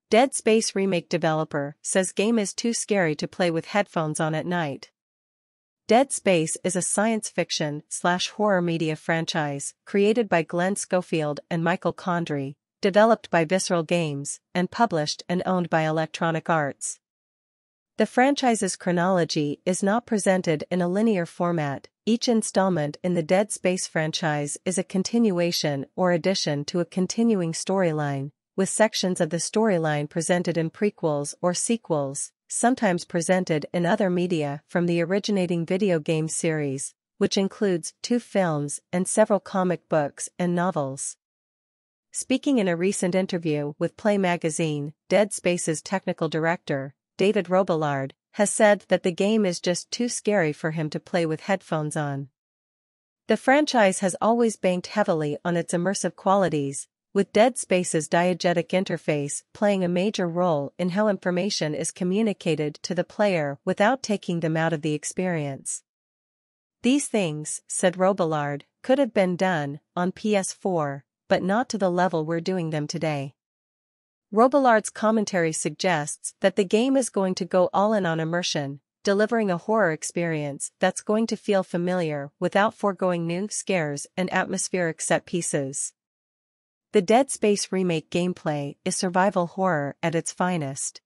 Dead Space Remake developer says game is too scary to play with headphones on at night. Dead Space is a science fiction/horror media franchise created by Glen Schofield and Michael Condrey, developed by Visceral Games, and published and owned by Electronic Arts. The franchise's chronology is not presented in a linear format. Each installment in the Dead Space franchise is a continuation or addition to a continuing storyline, with sections of the storyline presented in prequels or sequels, sometimes presented in other media from the originating video game series, which includes 2 films and several comic books and novels. Speaking in a recent interview with Play magazine, Dead Space's technical director, David Robillard, has said that the game is just too scary for him to play with headphones on. The franchise has always banked heavily on its immersive qualities, with Dead Space's diegetic interface playing a major role in how information is communicated to the player without taking them out of the experience. These things, said Robillard, could have been done on PS4, but not to the level we're doing them today. Robillard's commentary suggests that the game is going to go all in on immersion, delivering a horror experience that's going to feel familiar without foregoing new scares and atmospheric set pieces. The Dead Space Remake gameplay is survival horror at its finest.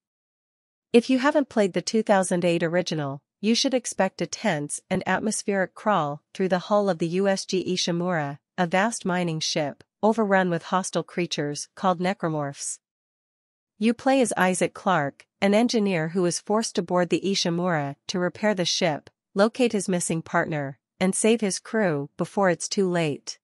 If you haven't played the 2008 original, you should expect a tense and atmospheric crawl through the hull of the USG Ishimura, a vast mining ship, overrun with hostile creatures called necromorphs. You play as Isaac Clarke, an engineer who is forced to board the Ishimura to repair the ship, locate his missing partner, and save his crew before it's too late.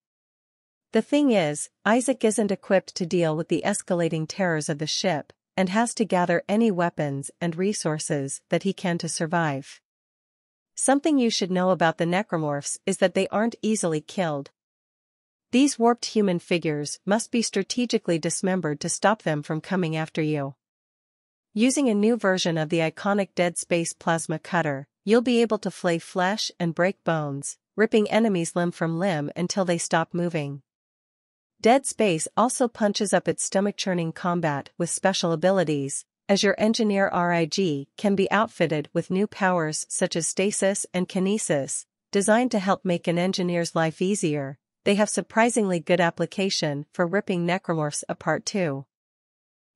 The thing is, Isaac isn't equipped to deal with the escalating terrors of the ship, and has to gather any weapons and resources that he can to survive. Something you should know about the necromorphs is that they aren't easily killed. These warped human figures must be strategically dismembered to stop them from coming after you. Using a new version of the iconic Dead Space plasma cutter, you'll be able to flay flesh and break bones, ripping enemies limb from limb until they stop moving. Dead Space also punches up its stomach-churning combat with special abilities, as your engineer RIG can be outfitted with new powers such as stasis and kinesis, designed to help make an engineer's life easier. They have surprisingly good application for ripping necromorphs apart too.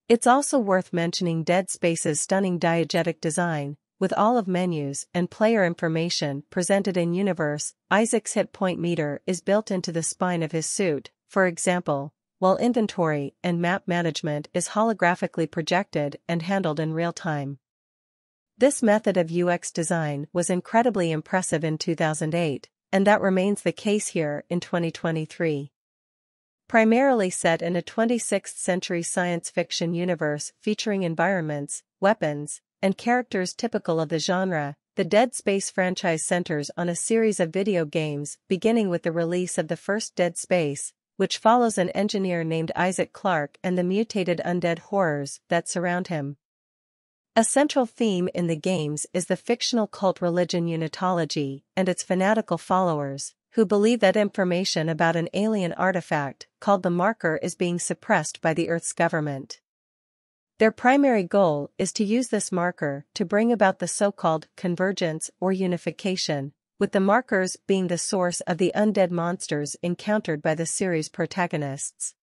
It's also worth mentioning Dead Space's stunning diegetic design, with all of menus and player information presented in universe. Isaac's hit point meter is built into the spine of his suit, for example, while inventory and map management is holographically projected and handled in real time. This method of UX design was incredibly impressive in 2008. And that remains the case here in 2023. Primarily set in a 26th century science fiction universe featuring environments, weapons, and characters typical of the genre, the Dead Space franchise centers on a series of video games beginning with the release of the first Dead Space, which follows an engineer named Isaac Clarke and the mutated undead horrors that surround him. A central theme in the games is the fictional cult religion Unitology and its fanatical followers, who believe that information about an alien artifact called the Marker is being suppressed by the Earth's government. Their primary goal is to use this marker to bring about the so-called convergence or unification, with the markers being the source of the undead monsters encountered by the series' protagonists.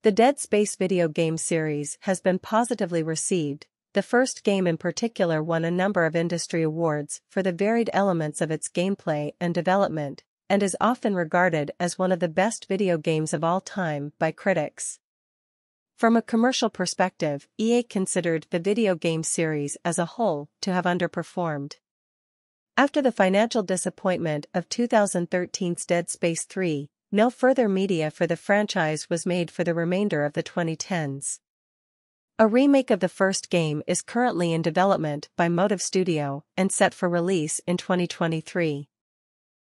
The Dead Space video game series has been positively received. The first game in particular won a number of industry awards for the varied elements of its gameplay and development, and is often regarded as one of the best video games of all time by critics. From a commercial perspective, EA considered the video game series as a whole to have underperformed. After the financial disappointment of 2013's Dead Space 3, no further media for the franchise was made for the remainder of the 2010s. A remake of the first game is currently in development by Motive Studio and set for release in 2023.